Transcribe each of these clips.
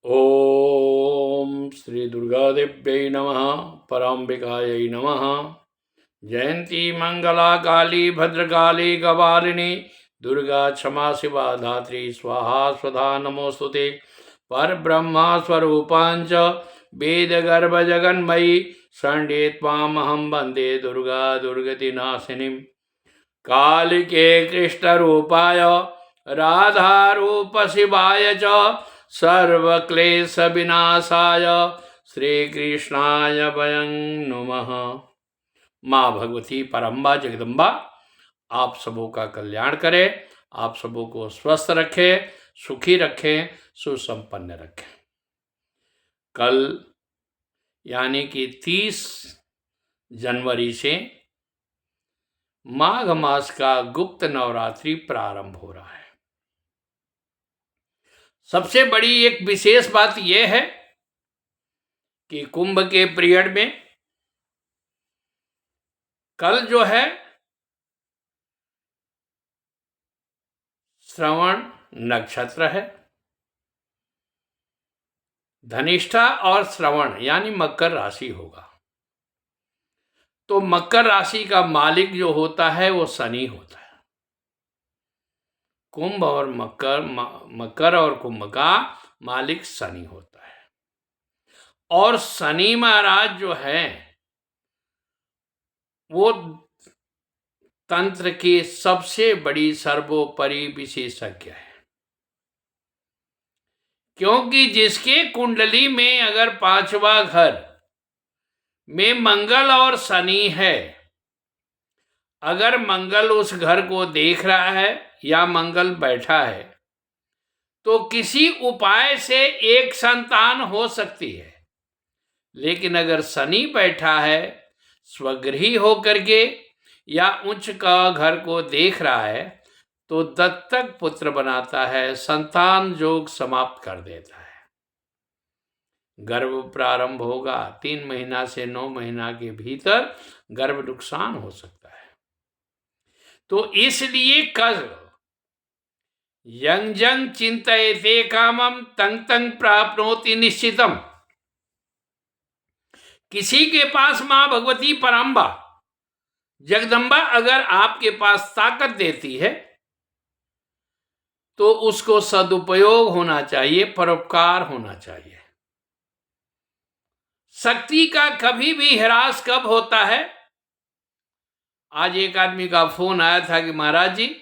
ओम श्री दुर्गादेव्यै नमः। पराम्बिकायै नमः। जयंती मंगला काली भद्रकाली कपालिनी दुर्गा क्षमा शिवा धात्री स्वाहा स्वधा नमोस्तुते। परब्रह्मा स्वरूपांच वेद गर्भ जगन्मयी शरण्ये त्वामहं वन्दे दुर्गा दुर्गति नाशिनीं। कालिके कृष्णरूपाय राधा रूप शिवाय च सर्वक्लेश विनाशाय श्री कृष्णाय वयं नमः। माँ भगवती परम्बा जगदम्बा आप सबों का कल्याण करे, आप सबों को स्वस्थ रखे, सुखी रखे, सुसंपन्न रखे। कल यानी कि 30 जनवरी से माघ मास का गुप्त नवरात्रि प्रारंभ हो रहा है। सबसे बड़ी एक विशेष बात यह है कि कुंभ के पीरियड में कल जो है श्रवण नक्षत्र है। धनिष्ठा और श्रवण यानी मकर राशि होगा। तो मकर राशि का मालिक जो होता है वो शनि होता है। कुंभ और मकर और कुंभ का मालिक शनि होता है। और शनि महाराज जो है वो तंत्र की सबसे बड़ी सर्वोपरि विशेषज्ञ है। क्योंकि जिसके कुंडली में अगर 5वां घर में मंगल और शनि है, अगर मंगल उस घर को देख रहा है या मंगल बैठा है तो किसी उपाय से एक संतान हो सकती है। लेकिन अगर शनि बैठा है स्वगृही होकर के या उच्च का घर को देख रहा है तो दत्तक पुत्र बनाता है, संतान योग समाप्त कर देता है। गर्भ प्रारंभ होगा 3 महीना से 9 महीना के भीतर गर्भ नुकसान हो सकता है। तो इसलिए कल यंग जंग चिंतयते कामम तंग तंग प्राप्नोति निश्चितम। किसी के पास मां भगवती पराम्बा जगदम्बा अगर आपके पास ताकत देती है तो उसको सदुपयोग होना चाहिए, परोपकार होना चाहिए। शक्ति का कभी भी ह्रास कब होता है? आज एक आदमी का फोन आया था कि महाराज जी,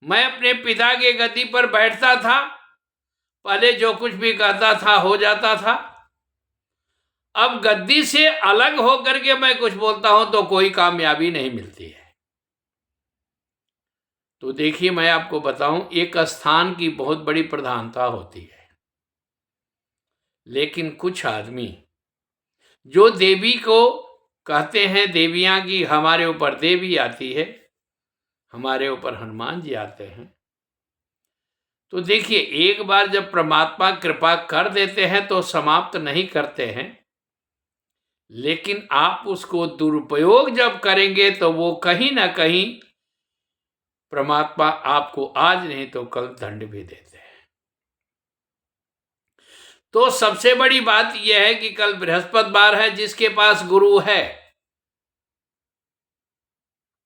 मैं अपने पिता के गद्दी पर बैठता था, पहले जो कुछ भी कहता था हो जाता था, अब गद्दी से अलग होकर के मैं कुछ बोलता हूं तो कोई कामयाबी नहीं मिलती है। तो देखिए, मैं आपको बताऊं, एक स्थान की बहुत बड़ी प्रधानता होती है। लेकिन कुछ आदमी जो देवी को कहते हैं, देवियां की हमारे ऊपर देवी आती है, हमारे ऊपर हनुमान जी आते हैं, तो देखिए, एक बार जब परमात्मा कृपा कर देते हैं तो समाप्त नहीं करते हैं। लेकिन आप उसको दुरुपयोग जब करेंगे तो वो कहीं ना कहीं परमात्मा आपको आज नहीं तो कल दंड भी देते हैं। तो सबसे बड़ी बात यह है कि कल बृहस्पतिवार है। जिसके पास गुरु है,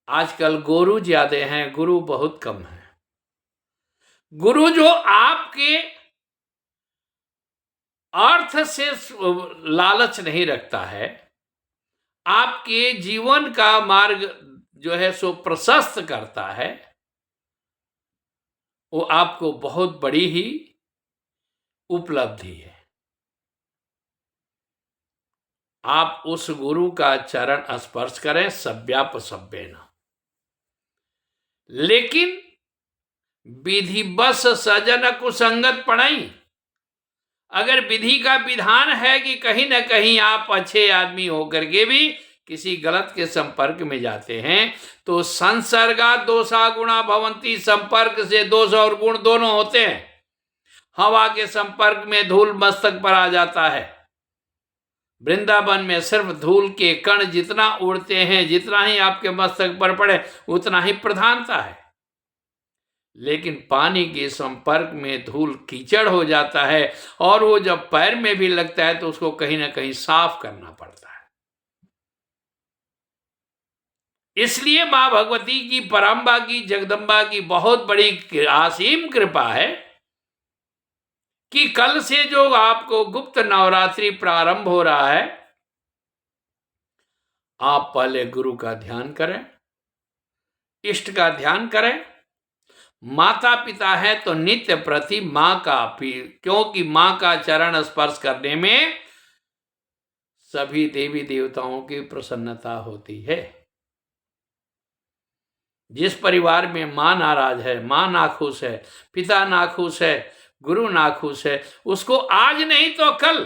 आजकल गुरु ज्यादा हैं, गुरु बहुत कम है। गुरु जो आपके अर्थ से लालच नहीं रखता है, आपके जीवन का मार्ग जो है सो प्रशस्त करता है, वो आपको बहुत बड़ी ही उपलब्धि है। आप उस गुरु का चरण स्पर्श करें सभ्याप सभ्येन। लेकिन विधि बस सजन कुसंगत पढ़ाई। अगर विधि का विधान है कि कहीं ना कहीं आप अच्छे आदमी होकर के भी किसी गलत के संपर्क में जाते हैं तो संसर्गा दोषा गुणा भवंती। संपर्क से दोष और गुण दोनों होते हैं। हवा के संपर्क में धूल मस्तक पर आ जाता है। वृंदावन में सिर्फ धूल के कण जितना उड़ते हैं, जितना ही आपके मस्तक पर पड़े उतना ही प्रधानता है। लेकिन पानी के संपर्क में धूल कीचड़ हो जाता है और वो जब पैर में भी लगता है तो उसको कहीं ना कहीं साफ करना पड़ता है। इसलिए मां भगवती की, पराम्बा की, जगदम्बा की बहुत बड़ी असीम कृपा है कि कल से जो आपको गुप्त नवरात्रि प्रारंभ हो रहा है, आप पहले गुरु का ध्यान करें, इष्ट का ध्यान करें। माता पिता है तो नित्य प्रति मां का, क्योंकि मां का चरण स्पर्श करने में सभी देवी देवताओं की प्रसन्नता होती है। जिस परिवार में मां नाराज है, मां नाखुश है, पिता नाखुश है, गुरु नाखुश है, उसको आज नहीं तो कल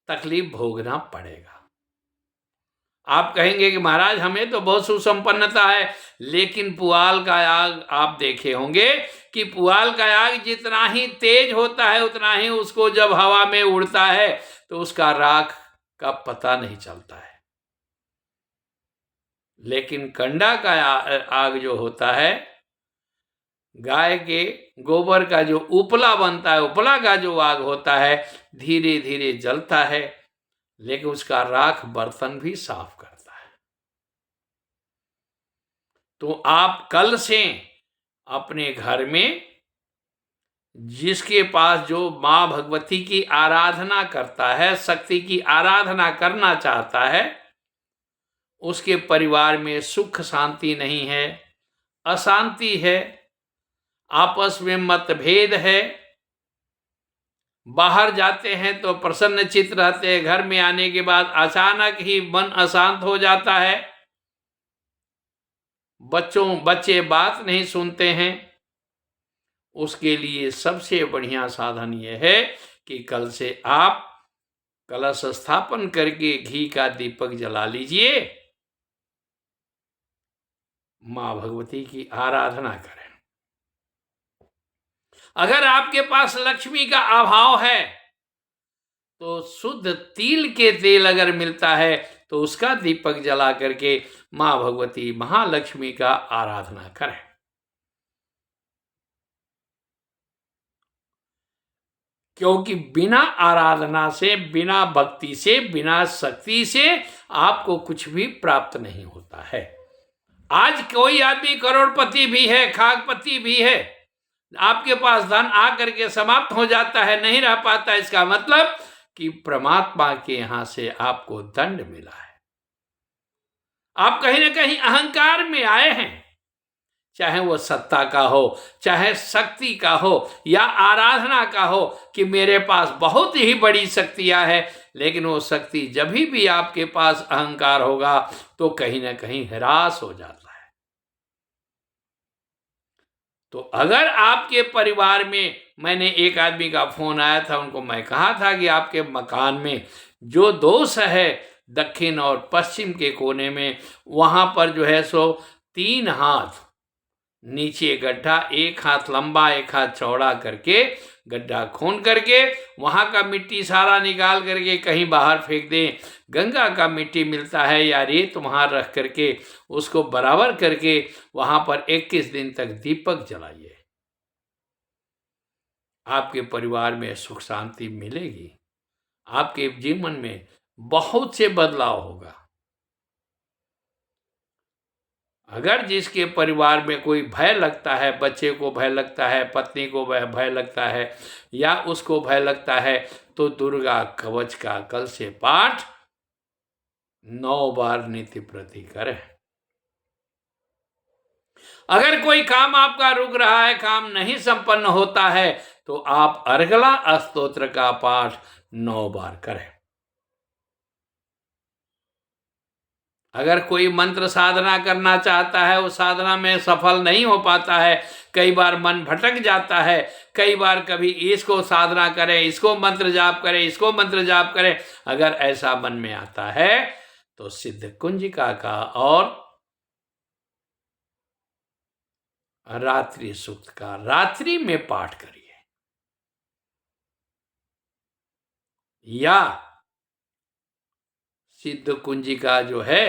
तकलीफ भोगना पड़ेगा। आप कहेंगे कि महाराज हमें तो बहुत सुसंपन्नता है, लेकिन पुआल का आग आप देखे होंगे कि पुआल का आग जितना ही तेज होता है उतना ही उसको जब हवा में उड़ता है तो उसका राख का पता नहीं चलता है। लेकिन कंडा का आग जो होता है, गाय के गोबर का जो उपला बनता है, उपला का जो आग होता है, धीरे धीरे जलता है, लेकिन उसका राख बर्तन भी साफ करता है। तो आप कल से अपने घर में जिसके पास जो मां भगवती की आराधना करता है, शक्ति की आराधना करना चाहता है, उसके परिवार में सुख शांति नहीं है, अशांति है, आपस में मतभेद है, बाहर जाते हैं तो प्रसन्न चित्त रहते हैं, घर में आने के बाद अचानक ही मन अशांत हो जाता है, बच्चे बात नहीं सुनते हैं, उसके लिए सबसे बढ़िया साधन यह है कि कल से आप कलश स्थापन करके घी का दीपक जला लीजिए, मां भगवती की आराधना करें। अगर आपके पास लक्ष्मी का अभाव है तो शुद्ध तिल के तेल अगर मिलता है तो उसका दीपक जला करके मां भगवती महालक्ष्मी का आराधना करें। क्योंकि बिना आराधना से, बिना भक्ति से, बिना शक्ति से आपको कुछ भी प्राप्त नहीं होता है। आज कोई आदमी करोड़पति भी है, खाकपति भी है, आपके पास धन आकर के समाप्त हो जाता है, नहीं रह पाता, इसका मतलब कि परमात्मा के यहां से आपको दंड मिला है। आप कहीं ना कहीं अहंकार में आए हैं, चाहे वो सत्ता का हो, चाहे शक्ति का हो या आराधना का हो, कि मेरे पास बहुत ही बड़ी शक्तियां हैं, लेकिन वो शक्ति जब भी आपके पास अहंकार होगा तो कहीं ना कहीं ह्रास हो जाता है। तो अगर आपके परिवार में, मैंने एक आदमी का फोन आया था, उनको मैं कहा था कि आपके मकान में जो दोष है दक्षिण और पश्चिम के कोने में, वहां पर जो है सो 3 हाथ नीचे गड्ढा, 1 हाथ लंबा 1 हाथ चौड़ा करके गड्ढा खोन करके वहां का मिट्टी सारा निकाल करके कहीं बाहर फेंक दें। गंगा का मिट्टी मिलता है या रेत, वहां रख करके उसको बराबर करके वहां पर 21 दिन तक दीपक जलाइए। आपके परिवार में सुख शांति मिलेगी, आपके जीवन में बहुत से बदलाव होगा। अगर जिसके परिवार में कोई भय लगता है, बच्चे को भय लगता है, पत्नी को भय लगता है या उसको भय लगता है, तो दुर्गा कवच का कल से पाठ 9 बार नित्य प्रति करें। अगर कोई काम आपका रुक रहा है, काम नहीं संपन्न होता है, तो आप अर्गला स्तोत्र का पाठ 9 बार करें। अगर कोई मंत्र साधना करना चाहता है, उस साधना में सफल नहीं हो पाता है, कई बार मन भटक जाता है, कई बार कभी इसको साधना करें, इसको मंत्र जाप करें, इसको मंत्र जाप करें, अगर ऐसा मन में आता है तो सिद्ध कुंजिका का और रात्रि सूक्त का रात्रि में पाठ करिए, या सिद्ध कुंजिका जो है,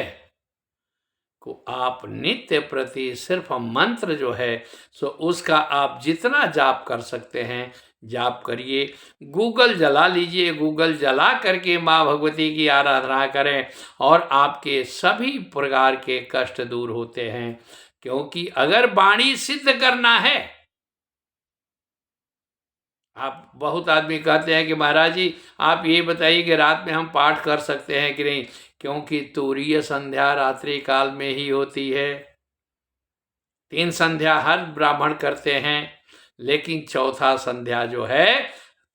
को आप नित्य प्रति सिर्फ मंत्र जो है सो उसका आप जितना जाप कर सकते हैं जाप करिए। गूगल जला लीजिए, गूगल जला करके माँ भगवती की आराधना करें और आपके सभी प्रकार के कष्ट दूर होते हैं। क्योंकि अगर वाणी सिद्ध करना है, आप बहुत आदमी कहते हैं कि महाराज जी आप ये बताइए कि रात में हम पाठ कर सकते हैं कि नहीं, क्योंकि तुरीय संध्या रात्रि काल में ही होती है। 3 संध्या हर ब्राह्मण करते हैं, लेकिन चौथा संध्या जो है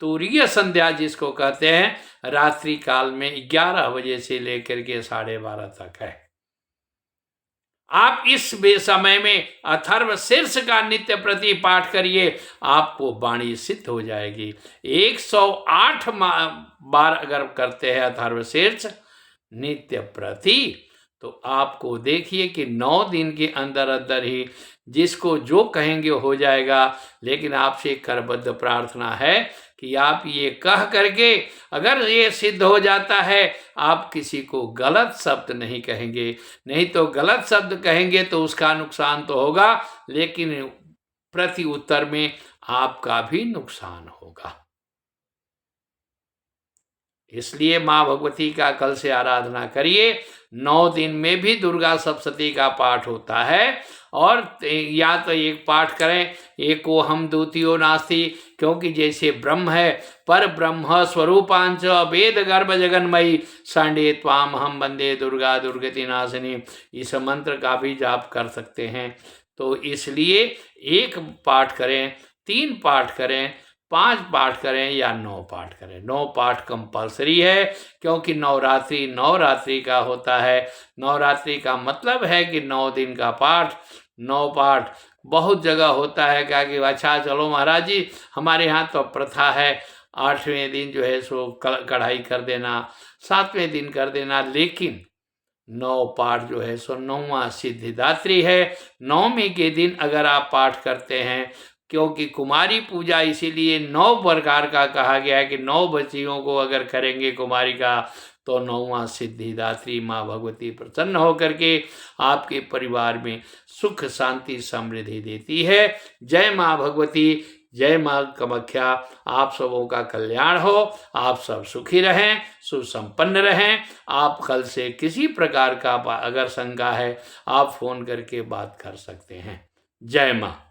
तुरीय संध्या जिसको कहते हैं रात्रि काल में 11 बजे से लेकर के 12:30 तक है। आप इस समय में अथर्व शीर्ष का नित्य प्रति पाठ करिए, आपको वाणी सिद्ध हो जाएगी। 108 बार अगर करते हैं अथर्व शीर्ष नित्य प्रति, तो आपको देखिए कि 9 दिन के अंदर अंदर ही जिसको जो कहेंगे हो जाएगा। लेकिन आपसे करबद्ध प्रार्थना है कि आप ये कह करके अगर ये सिद्ध हो जाता है, आप किसी को गलत शब्द नहीं कहेंगे। नहीं तो गलत शब्द कहेंगे तो उसका नुकसान तो होगा, लेकिन प्रति उत्तर में आपका भी नुकसान होगा। इसलिए माँ भगवती का कल से आराधना करिए। 9 दिन में भी दुर्गा सप्तशती का पाठ होता है, और या तो एक पाठ करें एको हम द्वितीयो नास्ति, क्योंकि जैसे ब्रह्म है पर ब्रह्म स्वरूपांच वेद गर्भ जगन्मयी सांडे त्वाम हम वंदे दुर्गा दुर्गति नाशिनी, इस मंत्र का भी जाप कर सकते हैं। तो इसलिए 1 पाठ करें, 3 पाठ करें, 5 पाठ करें या 9 पाठ करें। 9 पाठ कंपलसरी है, क्योंकि नवरात्रि का होता है। नवरात्रि का मतलब है कि 9 दिन का पाठ। 9 पाठ बहुत जगह होता है क्या कि अच्छा चलो महाराज जी हमारे यहाँ तो प्रथा है 8वें दिन जो है सो कढ़ाई कर देना, 7वें दिन कर देना, लेकिन 9 पाठ जो है सो 9वां सिद्धिदात्री है। 9वें के दिन अगर आप पाठ करते हैं, क्योंकि कुमारी पूजा इसीलिए 9 प्रकार का कहा गया है कि 9 बच्चियों को अगर करेंगे कुमारी का, तो 9वां सिद्धिदात्री माँ भगवती प्रसन्न होकर के आपके परिवार में सुख शांति समृद्धि देती है। जय माँ भगवती, जय माँ कामाख्या। आप सबों का कल्याण हो, आप सब सुखी रहें, सुसंपन्न रहें। आप कल से किसी प्रकार का अगर शंका है आप फोन करके बात कर सकते हैं। जय माँ।